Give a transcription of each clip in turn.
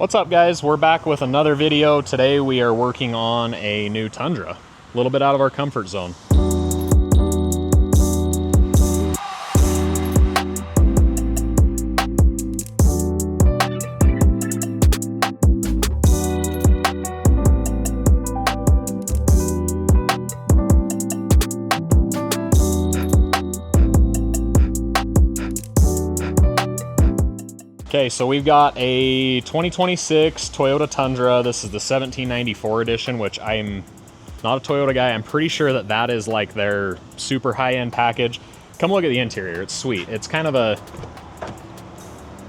What's up, guys? We're back with another video. Today we are working on a new Tundra. A little bit out of our comfort zone. Okay, so we've got a 2026 Toyota Tundra. This is the 1794 edition, which I'm not a Toyota guy. I'm pretty sure that that is like their super high-end package. Come look at the interior. It's sweet. It's kind of a...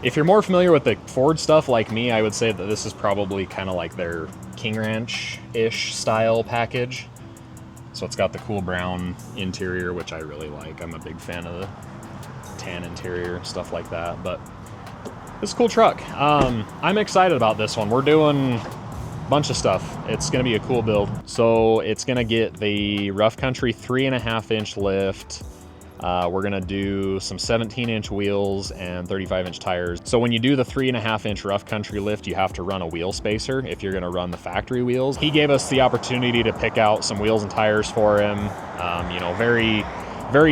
If you're more familiar with the Ford stuff like me, I would say that this is probably kind of like their King Ranch-ish style package. So it's got the cool brown interior, which I really like. I'm a big fan of the tan interior, stuff like that. But it's a cool truck. I'm excited about this one. We're doing a bunch of stuff. It's gonna be a cool build. So it's gonna get the rough country 3.5-inch lift. We're gonna do some 17-inch wheels and 35-inch tires. So when you do the 3.5-inch rough country lift, you have to run a wheel spacer if you're gonna run the factory wheels. He gave us the opportunity to pick out some wheels and tires for him. You know, very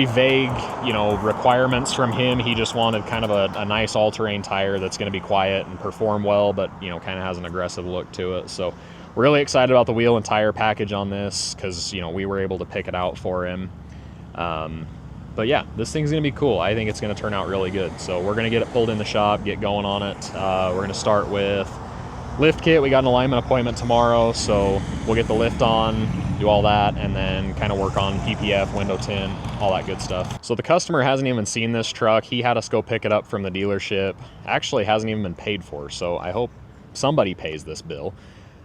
vague, you know, requirements from him. He just wanted kind of a nice all-terrain tire that's going to be quiet and perform well, but, you know, kind of has an aggressive look to it. So we're really excited about the wheel and tire package on this because, you know, we were able to pick it out for him. But yeah, this thing's going to be cool. I think it's going to turn out really good. So we're going to get it pulled in the shop, get going on it. We're going to start with lift kit. We got an alignment appointment tomorrow, so we'll get the lift on, do all that, and then kind of work on PPF, window tint, all that good stuff. So the customer hasn't even seen this truck. He had us go pick it up from the dealership. Actually hasn't even been paid for, so I hope somebody pays this bill.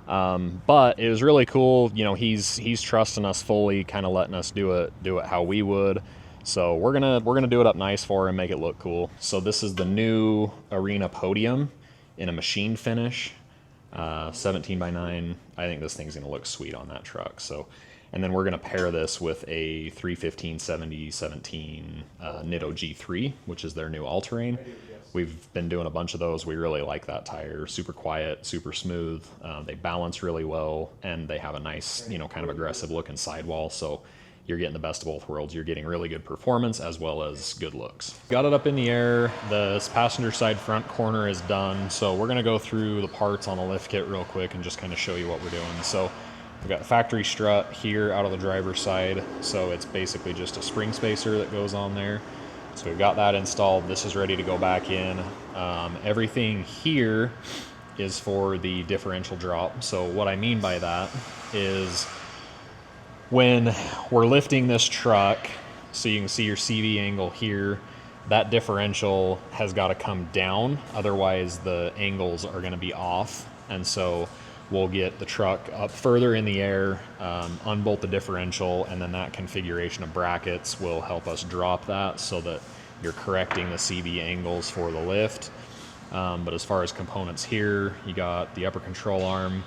But it was really cool. You know, he's trusting us fully, kind of letting us do it how we would. So we're gonna do it up nice for him, make it look cool. So this is the new Arena Podium in a machine finish. 17 by 9. I think this thing's gonna look sweet on that truck. So, and then we're gonna pair this with a 315/70/17 Nitto G3, which is their new all-terrain. We've been doing a bunch of those. We really like that tire. Super quiet, super smooth. They balance really well, and they have a nice, you know, kind of aggressive looking sidewall. So you're getting the best of both worlds. You're getting really good performance as well as good looks. Got it up in the air. The passenger side front corner is done. So we're gonna go through the parts on the lift kit real quick and just kind of show you what we're doing. So we've got a factory strut here out of the driver's side. So it's basically just a spring spacer that goes on there. So we've got that installed. This is ready to go back in. Everything here is for the differential drop. So what I mean by that is when we're lifting this truck, so you can see your CV angle here, that differential has got to come down, otherwise the angles are going to be off. And so we'll get the truck up further in the air, unbolt the differential, and then that configuration of brackets will help us drop that so that you're correcting the CV angles for the lift. But as far as components here, you got the upper control arm.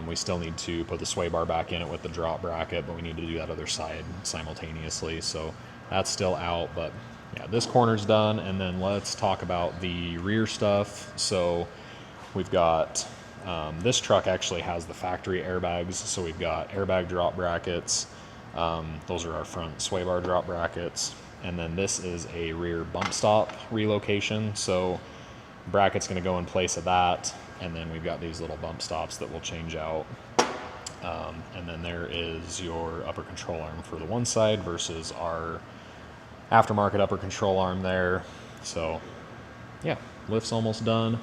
We still need to put the sway bar back in it with the drop bracket, but we need to do that other side simultaneously. So that's still out, but yeah, this corner's done. And then let's talk about the rear stuff. So we've got, this truck actually has the factory airbags. So we've got airbag drop brackets. Those are our front sway bar drop brackets. And then this is a rear bump stop relocation. So bracket's gonna go in place of that. And then we've got these little bump stops that will change out. And then there is your upper control arm for the one side versus our aftermarket upper control arm there. So yeah, lift's almost done.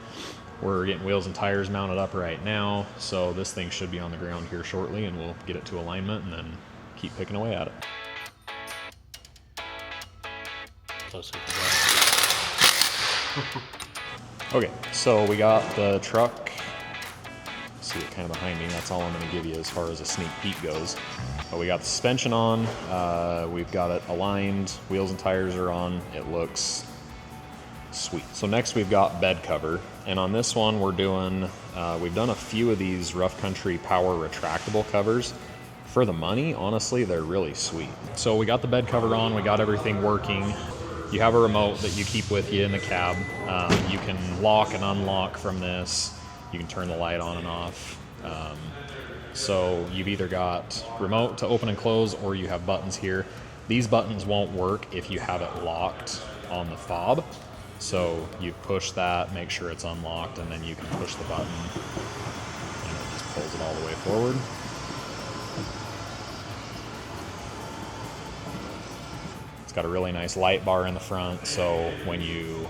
We're getting wheels and tires mounted up right now. So this thing should be on the ground here shortly, and we'll get it to alignment and then keep picking away at it. Okay, so we got the truck. See it kind of behind me. That's all I'm going to give you as far as a sneak peek goes. But we got the suspension on. We've got it aligned. Wheels and tires are on. It looks sweet. So next we've got bed cover. And on this one we're doing, we've done a few of these rough country power retractable covers. For the money, honestly, they're really sweet. So we got the bed cover on. We got everything working. You have a remote that you keep with you in the cab. You can lock and unlock from this. You can turn the light on and off. So you've either got remote to open and close, or you have buttons here. These buttons won't work if you have it locked on the fob. So you push that, make sure it's unlocked, and then you can push the button and it just pulls it all the way forward. It's got a really nice light bar in the front, so when you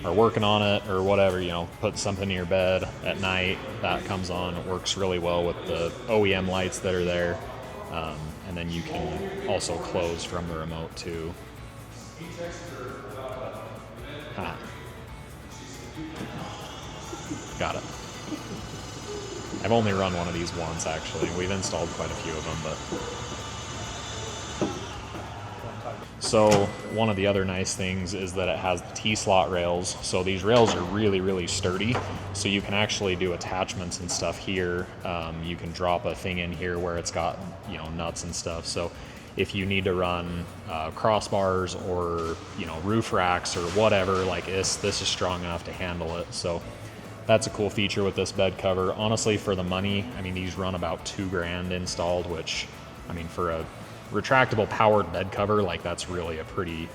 are working on it or whatever, you know, put something in your bed at night, that comes on. It works really well with the OEM lights that are there. And then you can also close from the remote too. Got it. I've only run one of these once, actually. We've installed quite a few of them, but... So one of the other nice things is that it has T-slot rails. So these rails are really, really sturdy. So you can actually do attachments and stuff here. You can drop a thing in here where it's got, you know, nuts and stuff. So if you need to run crossbars or, you know, roof racks or whatever, like this is strong enough to handle it. So that's a cool feature with this bed cover. Honestly, for the money, I mean, these run about $2,000 installed, which, I mean, for a retractable powered bed cover, like that's really a pretty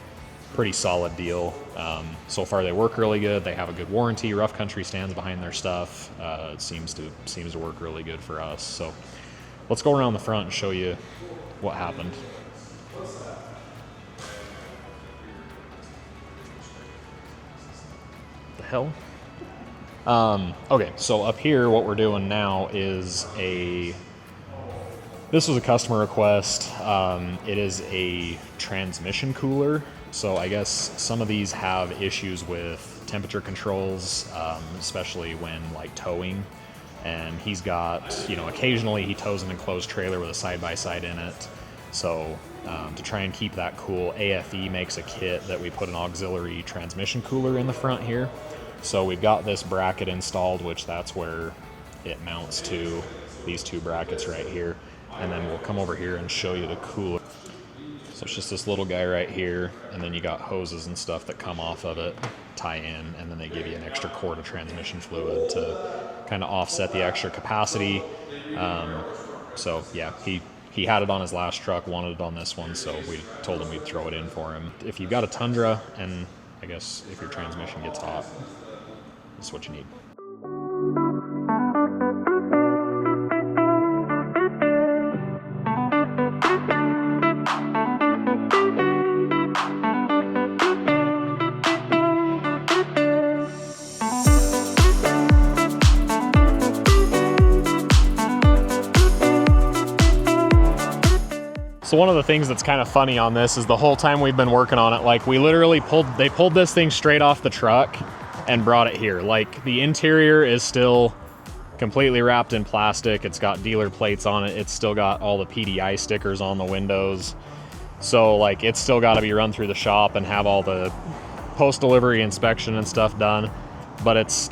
solid deal. So far they work really good. They have a good warranty. Rough Country stands behind their stuff. It seems to work really good for us. So let's go around the front and show you what happened. The hell? Okay, so up here what we're doing now is this was a customer request. It is a transmission cooler. So I guess some of these have issues with temperature controls, especially when like towing. And he's got, you know, occasionally he tows an enclosed trailer with a side-by-side in it. So to try and keep that cool, AFE makes a kit that we put an auxiliary transmission cooler in the front here. So we've got this bracket installed, which that's where it mounts to, these two brackets right here. And then we'll come over here and show you the cooler. So it's just this little guy right here, and then you got hoses and stuff that come off of it, tie in, and then they give you an extra quart of transmission fluid to kind of offset the extra capacity. So yeah, he had it on his last truck, wanted it on this one, so we told him we'd throw it in for him. If you've got a Tundra, and I guess if your transmission gets hot, this is what you need. So one of the things that's kind of funny on this is the whole time we've been working on it, like we literally they pulled this thing straight off the truck and brought it here. Like the interior is still completely wrapped in plastic. It's got dealer plates on it. It's still got all the PDI stickers on the windows. So like it's still got to be run through the shop and have all the post-delivery inspection and stuff done, but it's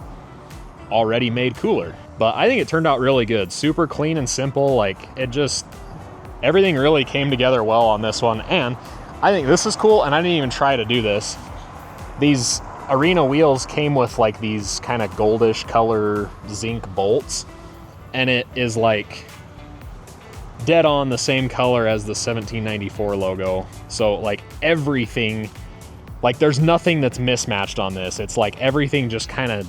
already made cooler. But I think it turned out really good. Super clean and simple. Like everything really came together well on this one. And I think this is cool, and I didn't even try to do this. These Arena wheels came with like these kind of goldish color zinc bolts, and it is like dead on the same color as the 1794 logo. So like everything, like there's nothing that's mismatched on this. It's like everything just kind of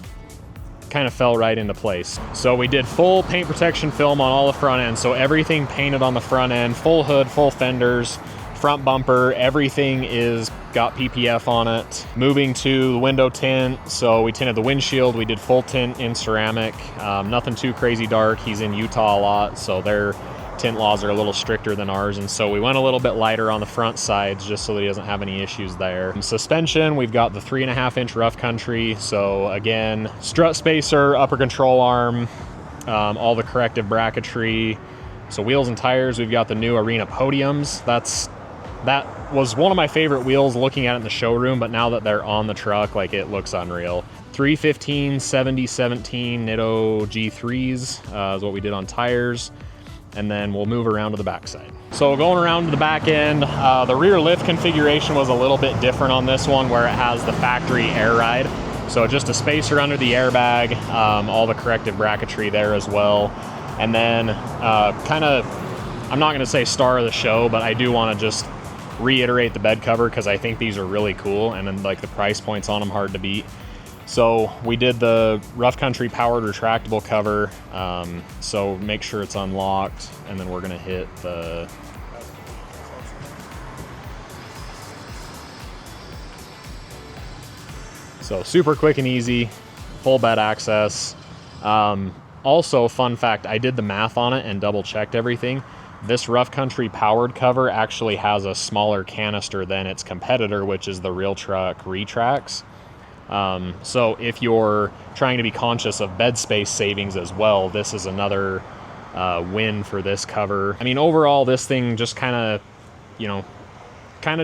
fell right into place. So we did full paint protection film on all the front end. So everything painted on the front end, full hood, full fenders, front bumper, everything is got PPF on it. Moving to the window tint. So we tinted the windshield. We did full tint in ceramic. Nothing too crazy dark. He's in Utah a lot, so their tint laws are a little stricter than ours. And so we went a little bit lighter on the front sides just so that he doesn't have any issues there. Suspension, we've got the 3.5-inch Rough Country. So again, strut spacer, upper control arm, all the corrective bracketry. So wheels and tires, we've got the new Arena Podiums. That was one of my favorite wheels looking at it in the showroom, but now that they're on the truck, like it looks unreal. 315 7017 Nitto G3s is what we did on tires. And then we'll move around to the backside. So going around to the back end, the rear lift configuration was a little bit different on this one, where it has the factory air ride. So just a spacer under the airbag, all the corrective bracketry there as well. And then kind of, I'm not going to say star of the show, but I do want to just reiterate the bed cover because I think these are really cool, and then like the price points on them hard to beat. So we did the Rough Country powered retractable cover, so make sure it's unlocked, and then we're going to hit the... So super quick and easy, full bed access. Also, fun fact, I did the math on it and double checked everything. This Rough Country powered cover actually has a smaller canister than its competitor, which is the Real Truck Retrax. So if you're trying to be conscious of bed space savings as well, this is another win for this cover. I mean, overall, this thing just kind of,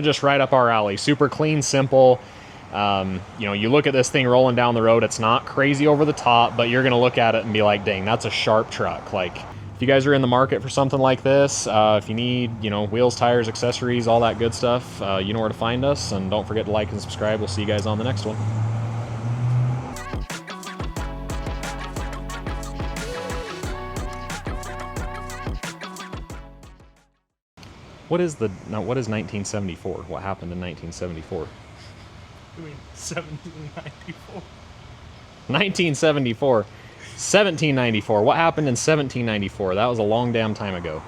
just right up our alley. Super clean, simple. You look at this thing rolling down the road, it's not crazy over the top, but you're going to look at it and be like, dang, that's a sharp truck. Like, if you guys are in the market for something like this, if you need, wheels, tires, accessories, all that good stuff, you know where to find us. And don't forget to like and subscribe. We'll see you guys on the next one. What is 1974? What happened in 1974? I mean, 1794. 1974. 1794. What happened in 1794? That was a long damn time ago.